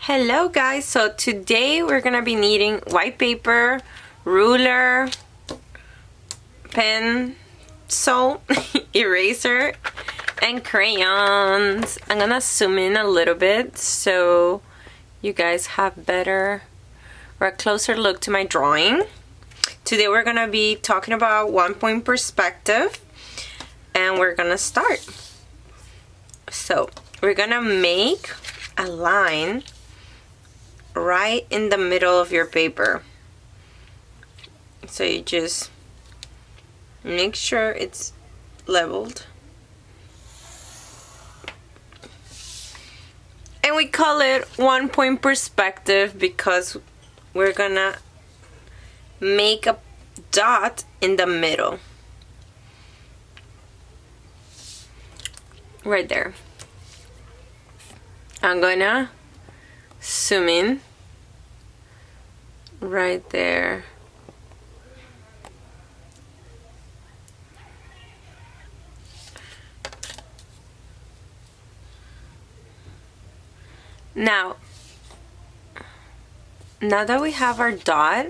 Hello guys, so today we're gonna be needing white paper, ruler, pencil, eraser, and crayons. I'm gonna zoom in a little bit so you guys have better or a closer look to my drawing. Today we're gonna be talking about 1-point perspective, and we're gonna start. So we're gonna make a line right in the middle of your paper. So you just make sure it's leveled. And we call it 1-point perspective because we're gonna make a dot in the middle. Right there. I'm gonna zoom in right there. Now that we have our dot,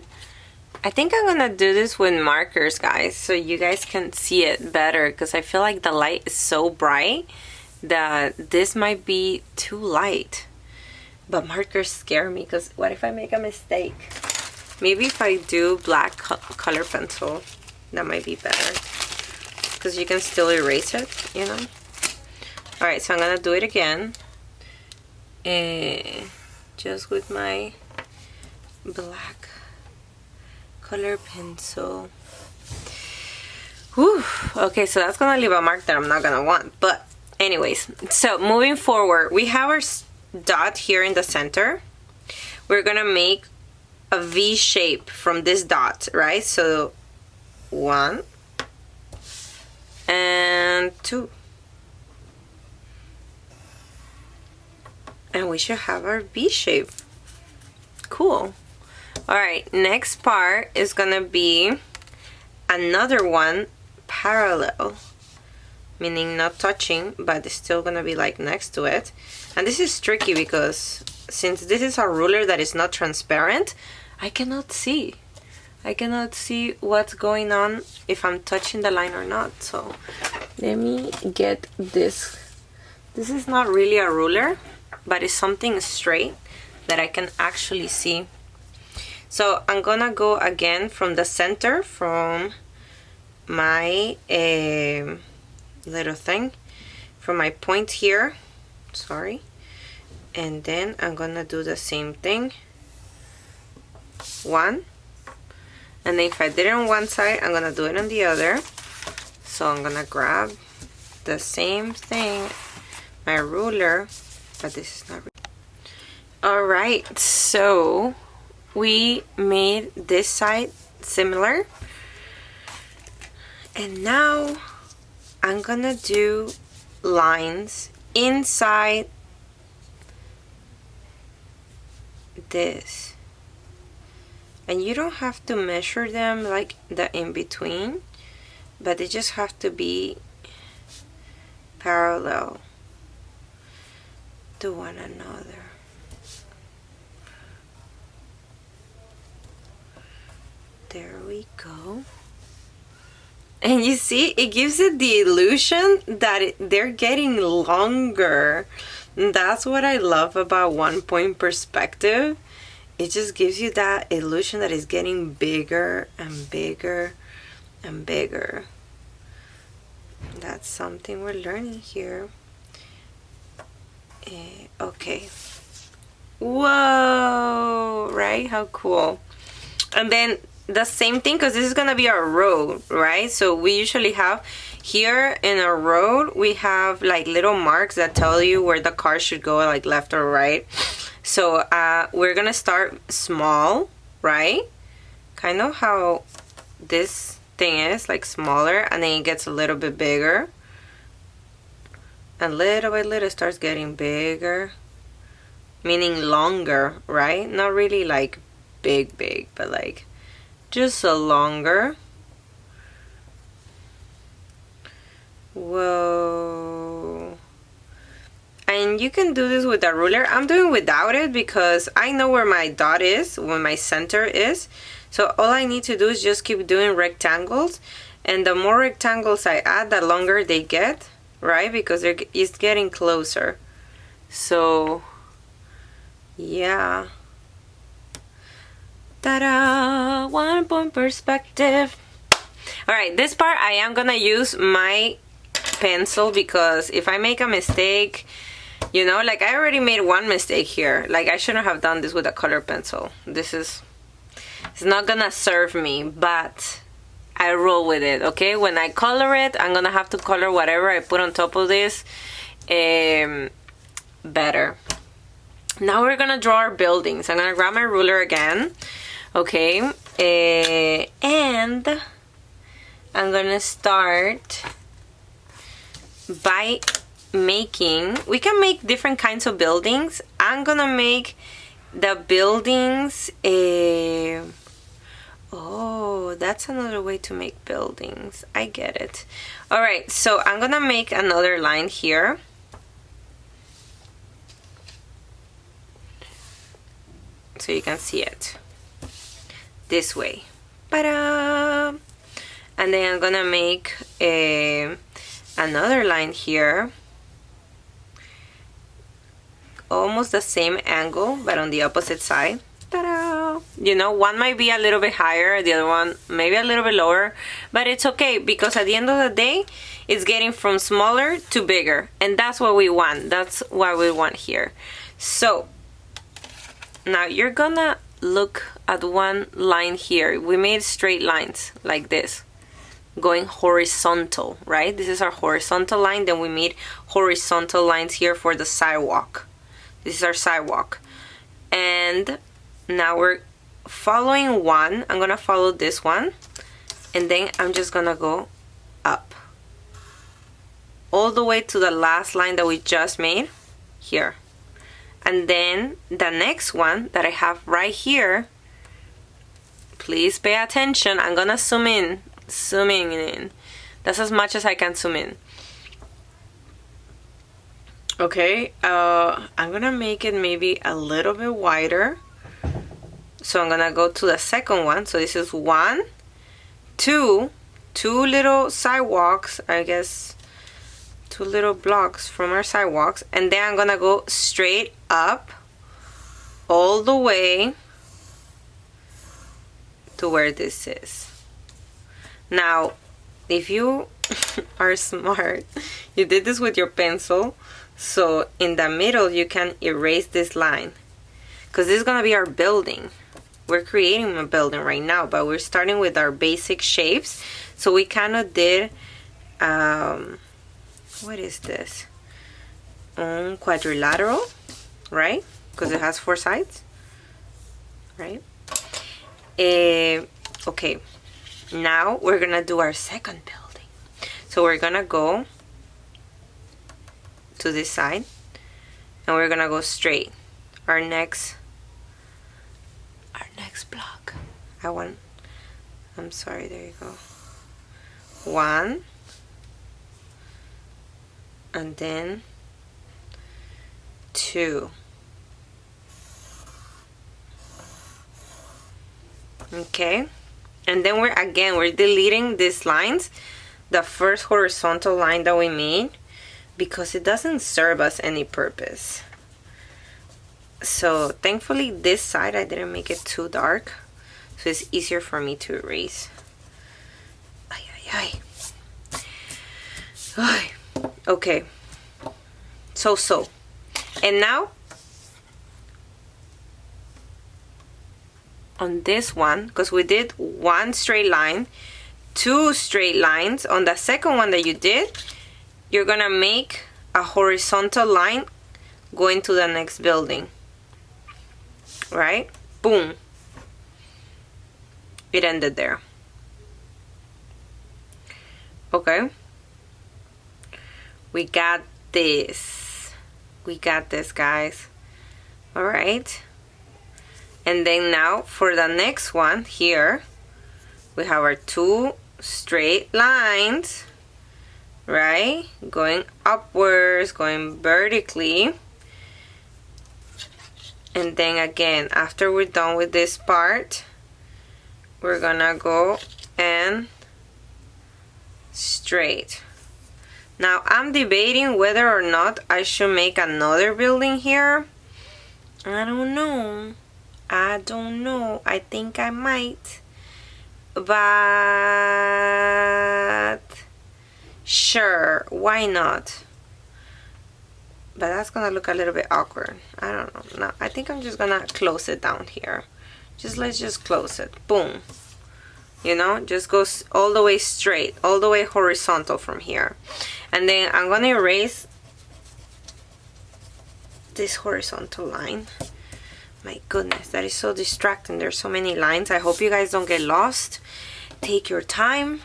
I think I'm gonna do this with markers, guys, so you guys can see it better, because I feel like the light is so bright that this might be too light. But markers scare me, because what if I make a mistake? Maybe if I do black color pencil, that might be better, because you can still erase it, you know? Alright, so I'm gonna do it again. Just with my black color pencil. Whew. Okay, so that's gonna leave a mark that I'm not gonna want. But anyways, so moving forward, we have our dot here in the center. We're gonna make a V shape from this dot, right? So 1 and 2. And we should have our V shape. Cool. Alright, next part is gonna be another one parallel, meaning not touching, but it's still gonna be like next to it. And this is tricky because since this is a ruler that is not transparent, I cannot see what's going on if I'm touching the line or not. So let me get this. This is not really a ruler, but it's something straight that I can actually see. So I'm gonna go again from the center, from my little thing, from my point here, sorry, and then I'm gonna do the same thing, 1, and then if I did it on one side, I'm gonna do it on the other. So I'm gonna grab the same thing, my ruler, but this is not. Alright, so we made this side similar, and now I'm gonna do lines inside this, and you don't have to measure them like the in-between, but they just have to be parallel to one another. There we go. And you see, it gives it the illusion that they're getting longer. And that's what I love about 1-point perspective. It just gives you that illusion that it's getting bigger and bigger and bigger. That's something we're learning here. Okay. Whoa! Right? How cool. And then the same thing, because this is gonna be our road, right? So we usually have here in our road, we have like little marks that tell you where the car should go, like left or right. So we're gonna start small, right? Kind of how this thing is, like smaller, and then it gets a little bit bigger, and little by little it starts getting bigger, meaning longer, right? Not really like big, but like just a longer. Whoa. And And you can do this with a ruler. I'm doing without it because I know where my dot is, where my center is. So all I need to do is just keep doing rectangles. And the more rectangles I add, the longer they get, right? Because it's getting closer. So, yeah. Ta-da! 1 point perspective. Alright, this part I am gonna use my pencil because if I make a mistake, you know, like I already made one mistake here. Like I shouldn't have done this with a color pencil. It's not gonna serve me, but I roll with it, okay? When I color it, I'm gonna have to color whatever I put on top of this better. Now we're gonna draw our buildings. I'm gonna grab my ruler again, okay? And I'm gonna start by making, we can make different kinds of buildings. I'm gonna make the buildings, oh, that's another way to make buildings. I get it. Alright, so I'm gonna make another line here. So you can see it this way. Ta-da! And then I'm gonna make another line here, almost the same angle but on the opposite side. Ta-da! You know, one might be a little bit higher, the other one maybe a little bit lower, but it's okay because at the end of the day it's getting from smaller to bigger, and that's what we want. That's what we want here. So now you're gonna look at one line here. We made straight lines like this, going horizontal, right? This is our horizontal line. Then we made horizontal lines here for the sidewalk. This is our sidewalk. And now we're following one. I'm gonna follow this one, and then I'm just gonna go up all the way to the last line that we just made here. And then the next one that I have right here, please pay attention. I'm gonna zooming in. That's as much as I can zoom in. Okay, I'm gonna make it maybe a little bit wider. So I'm gonna go to the second one. So this is 1, 2, 2 little sidewalks, I guess 2 little blocks from our sidewalks, and then I'm gonna go straight up all the way to where this is. Now, if you are smart, you did this with your pencil, so in the middle you can erase this line, because this is gonna be our building. We're creating a building right now, but we're starting with our basic shapes. So we kind of did what is this? Quadrilateral, right? Because it has 4 sides, right? Okay, now we're gonna do our second building. So we're gonna go to this side, and we're gonna go straight. Our next block. I'm sorry, there you go. 1. And then 2. Okay, and then we're deleting these lines, the first horizontal line that we made, because it doesn't serve us any purpose. So thankfully this side I didn't make it too dark, so it's easier for me to erase. Ay. Okay, so and now on this one, because we did 1 straight line, 2 straight lines, on the second one that you did, you're gonna make a horizontal line going to the next building, right? Boom, it ended there. Okay, we got this, guys. All right, and then now for the next one here, we have our 2 straight lines, right, going upwards, going vertically, And then again, after we're done with this part, we're gonna go and straight. Now I'm debating whether or not I should make another building here. I don't know. I think I might. But sure, why not? But that's gonna look a little bit awkward. I don't know. No, I think I'm just gonna close it down here. Let's just close it. Boom. You know, just goes all the way straight, all the way horizontal from here. And then I'm gonna erase this horizontal line. My goodness, that is so distracting. There's so many lines. I hope you guys don't get lost. Take your time,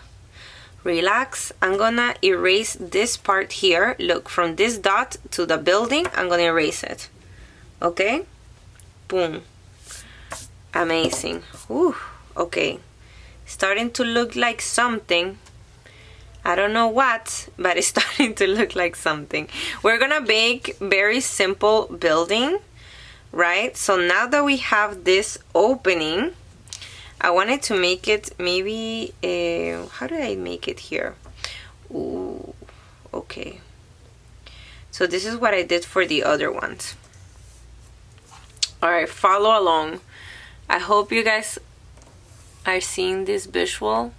relax. I'm gonna erase this part here. Look, from this dot to the building, I'm gonna erase it. Okay? Boom. Amazing. Whew. Okay. Starting to look like something. I don't know what, but it's starting to look like something. We're gonna make very simple building, right? So now that we have this opening, I wanted to make it maybe, how did I make it here? Ooh, okay. So this is what I did for the other ones. All right, follow along. I hope you guys are seeing this visual.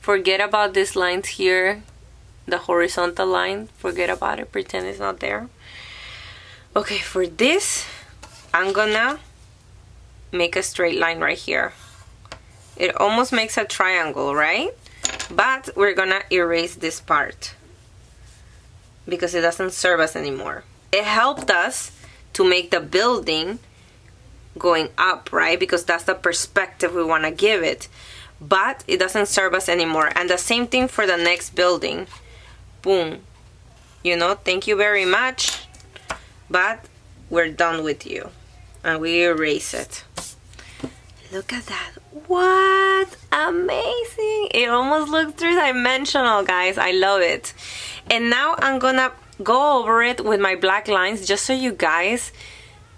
Forget about these lines here, the horizontal line. Forget about it, pretend it's not there. Okay, for this, I'm gonna make a straight line right here. It almost makes a triangle, right? But we're gonna erase this part because it doesn't serve us anymore. It helped us to make the building going up, right? Because that's the perspective we wanna give it. But it doesn't serve us anymore. And the same thing for the next building. Boom. You know, thank you very much. But we're done with you. And we erase it. Look at that. What? Amazing. It almost looks three-dimensional, guys. I love it. And now I'm gonna go over it with my black lines just so you guys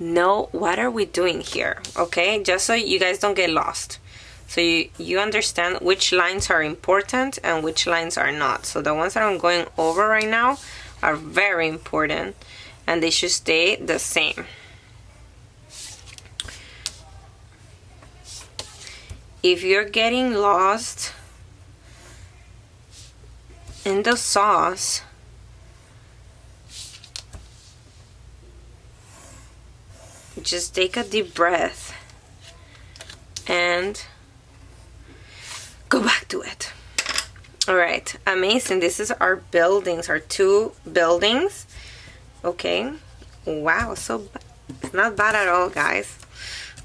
know what are we doing here. Okay? Just so you guys don't get lost. So you understand which lines are important and which lines are not. So the ones that I'm going over right now are very important and they should stay the same. If you're getting lost in the sauce, just take a deep breath and go back to it. All right, amazing. This is our buildings, our two buildings. Okay, wow, so it's not bad at all, guys.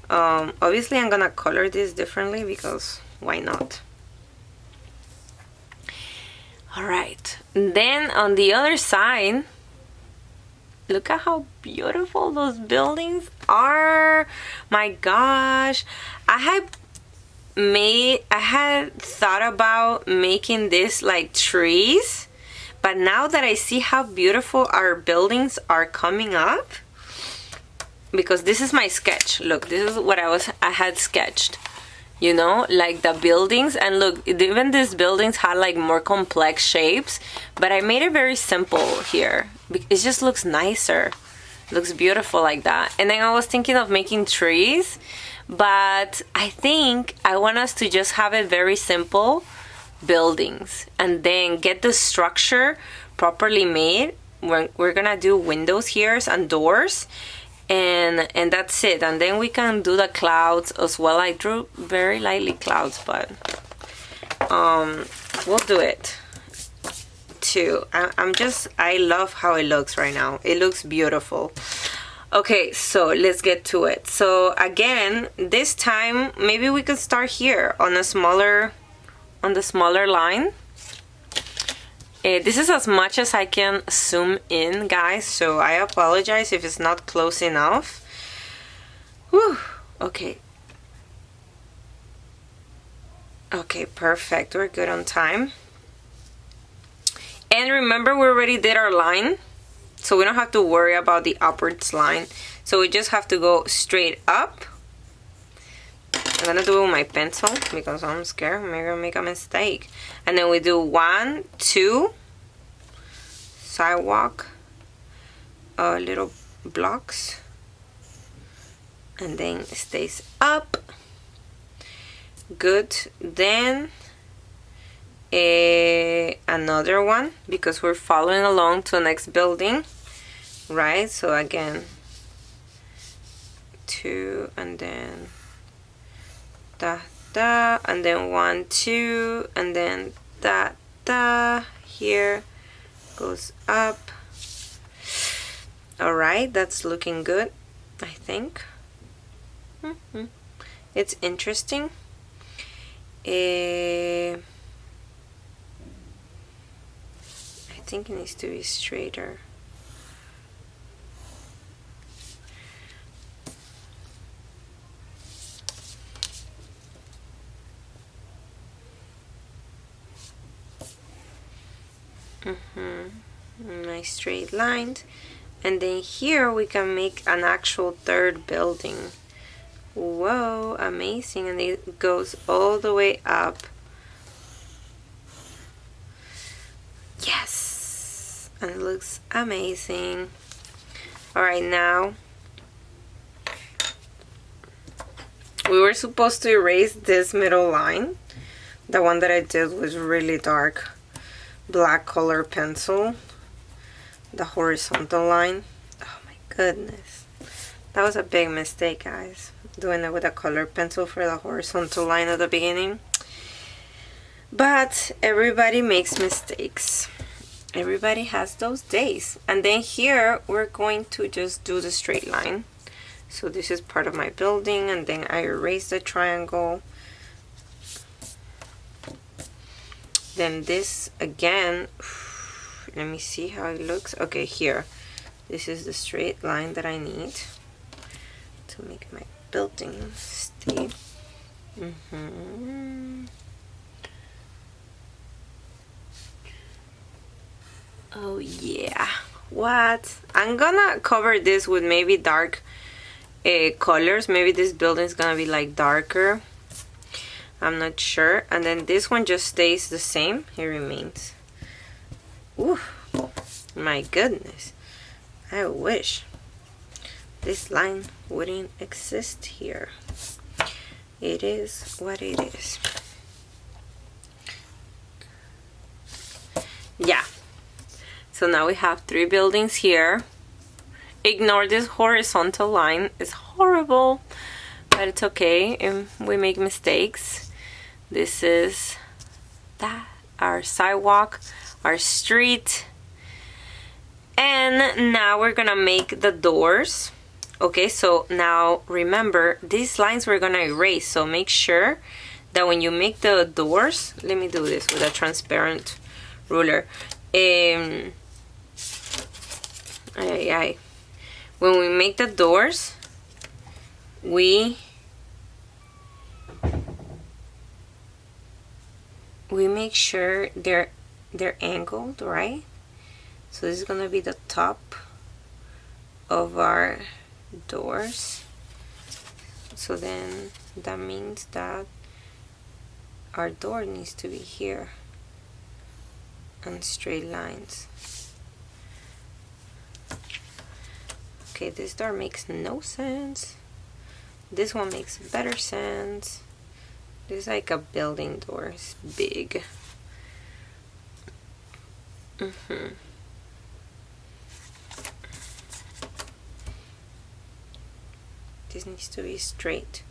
Obviously I'm gonna color this differently because why not? All right, then on the other side, look at how beautiful those buildings are. My gosh, I had thought about making this like trees, but now that I see how beautiful our buildings are coming up, because this is my sketch. Look, this is what I had sketched, you know, like the buildings. And look, even these buildings had like more complex shapes, but I made it very simple here. It just looks nicer. It looks beautiful like that. And then I was thinking of making trees, but I think I want us to just have it very simple buildings and then get the structure properly made. We're gonna do windows here and doors, and that's it. And then we can do the clouds as well. I drew very lightly clouds, but we'll do it too. I love how it looks right now. It looks beautiful. Okay, so let's get to it. So again, this time maybe we could start here on the smaller line. This is as much as I can zoom in, guys, so I apologize if it's not close enough. Whew. Okay, perfect. We're good on time. And remember, we already did our line, so we don't have to worry about the upwards line. So we just have to go straight up. I'm gonna do it with my pencil because I'm scared I'm gonna make a mistake. And then we do 1, 2 sidewalk, little blocks, and then it stays up. Good. Then another one because we're following along to the next building, right? So again, 2 and then da da, and then 1, 2, and then da da. Here goes up. All right, that's looking good, I think. It's interesting. I think it needs to be straighter. Nice straight lines. And then here we can make an actual third building. Whoa, amazing. And it goes all the way up. Yes, and it looks amazing. All right, now we were supposed to erase this middle line. The one that I did was really dark black color pencil, the horizontal line. Oh my goodness, that was a big mistake, guys, doing it with a color pencil for the horizontal line at the beginning. But everybody makes mistakes. Everybody has those days. And then here we're going to just do the straight line. So this is part of my building, and then I erase the triangle. Then this again, let me see how it looks. Okay, here, this is the straight line that I need to make my building stay. Oh yeah, what? I'm gonna cover this with maybe dark colors. Maybe this building is gonna be like darker, I'm not sure. And then this one just stays the same. It remains. Ooh, my goodness, I wish this line wouldn't exist here. It is what it is. Yeah, so now we have 3 buildings here. Ignore this horizontal line, it's horrible, but it's okay, and we make mistakes. This is that, our sidewalk, our street. And now we're gonna make the doors. Okay, so now remember, these lines we're gonna erase, so make sure that when you make the doors, let me do this with a transparent ruler. When we make the doors, we make sure they're angled, right? So this is gonna be the top of our doors. So then that means that our door needs to be here on straight lines. Okay, this door makes no sense. This one makes better sense. This is like a building door. It's big. This needs to be straight.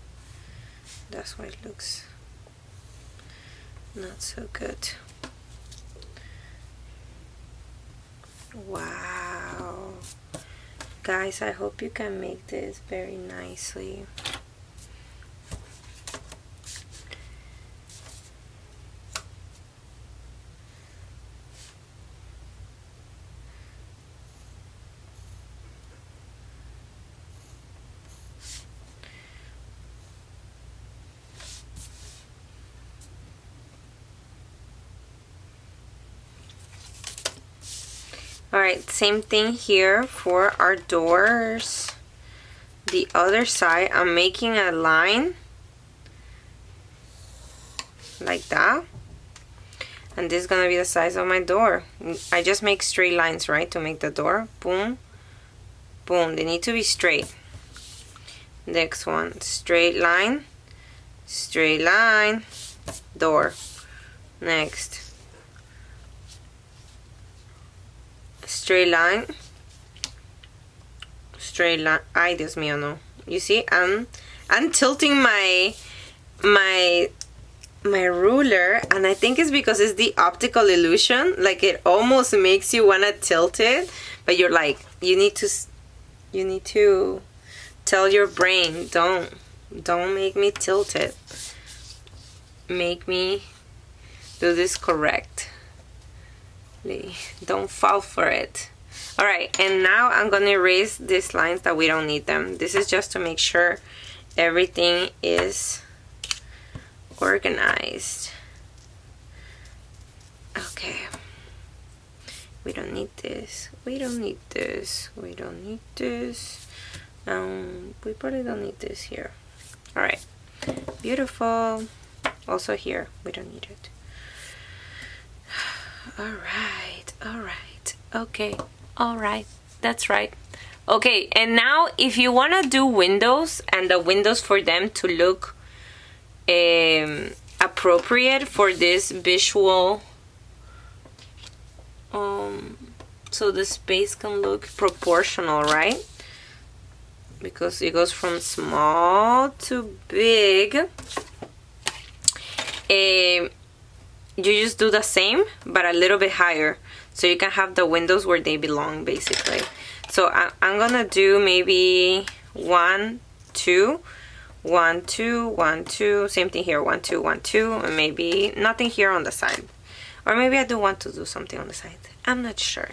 That's why it looks not so good. Wow. Guys, I hope you can make this very nicely. Alright, same thing here for our doors. the other side, I'm making a line like that. And this is gonna be the size of my door. I just make straight lines, right, to make the door. Boom, boom. They need to be straight. Next one, straight line, door. Next, straight line. Ay, Dios mío, no. You see, I'm tilting my ruler, and I think it's because it's the optical illusion. Like, it almost makes you wanna tilt it, but you're like, you need to tell your brain, don't make me tilt it. Make me do this correctly. Don't fall for it. Alright, and now I'm gonna erase these lines that we don't need them. This is just to make sure everything is organized. Okay. We don't need this. We don't need this. We don't need this. We probably don't need this here. Alright. Beautiful. Also here. We don't need it. Alright. Alright. Okay. Alright. That's right. Okay, and now if you want to do windows, and the windows for them to look appropriate for this visual, so the space can look proportional, right? Because it goes from small to big. You just do the same, but a little bit higher, so you can have the windows where they belong, basically. So I'm gonna do maybe 1, 2, 1, 2, 1, 2. Same thing here, 1, 2, 1, 2, and maybe nothing here on the side. Or maybe I do want to do something on the side. I'm not sure.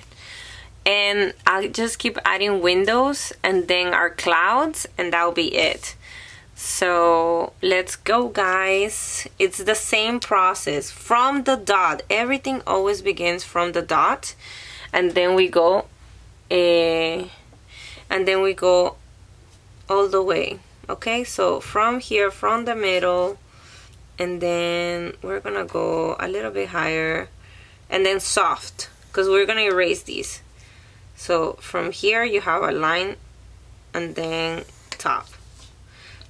And I'll just keep adding windows and then our clouds, and that'll be it. So let's go, guys. It's the same process from the dot. Everything always begins from the dot, and then we go all the way. Okay, so from here, from the middle, and then we're gonna go a little bit higher, and then soft, because we're gonna erase these. So from here you have a line, and then top.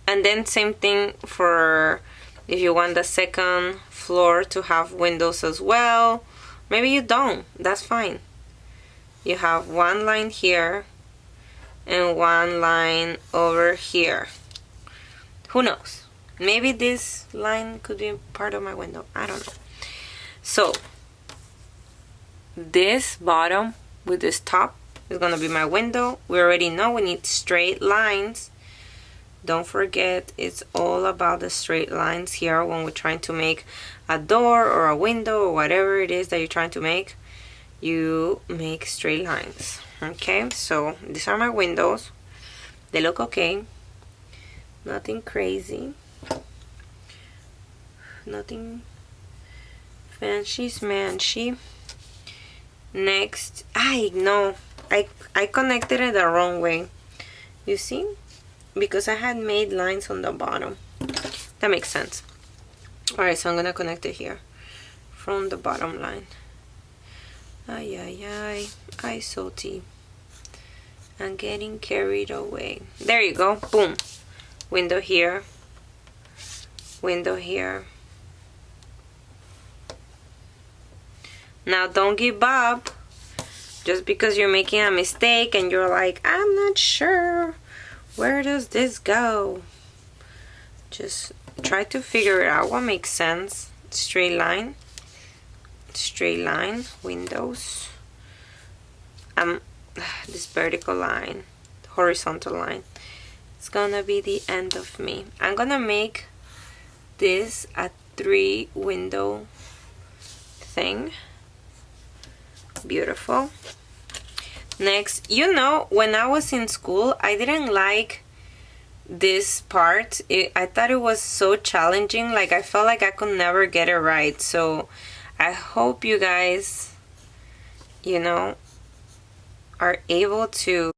And then same thing for if you want the second floor to have windows as well. Maybe you don't, that's fine. You have one line here and one line over here. Who knows? Maybe this line could be part of my window. I don't know. So this bottom with this top is gonna be my window. We already know we need straight lines. Don't forget, it's all about the straight lines here when we're trying to make a door or a window or whatever it is that you're trying to make. You make straight lines. Okay, so these are my windows. They look okay. Nothing crazy. Nothing fancy smanchy. Next, I connected it the wrong way. You see? Because I had made lines on the bottom. That makes sense. Alright, so I'm gonna connect it here from the bottom line. I salty. I'm getting carried away. There you go. Boom. Window here. Window here. Now don't give up. Just because you're making a mistake and you're like, I'm not sure. Where does this go? Just try to figure it out what makes sense. Straight line, windows. This vertical line, horizontal line. It's gonna be the end of me. I'm gonna make this a 3 window thing. Beautiful. Next, you know, when I was in school, I didn't like this part. I thought it was so challenging. Like, I felt like I could never get it right. So I hope you guys, you know, are able to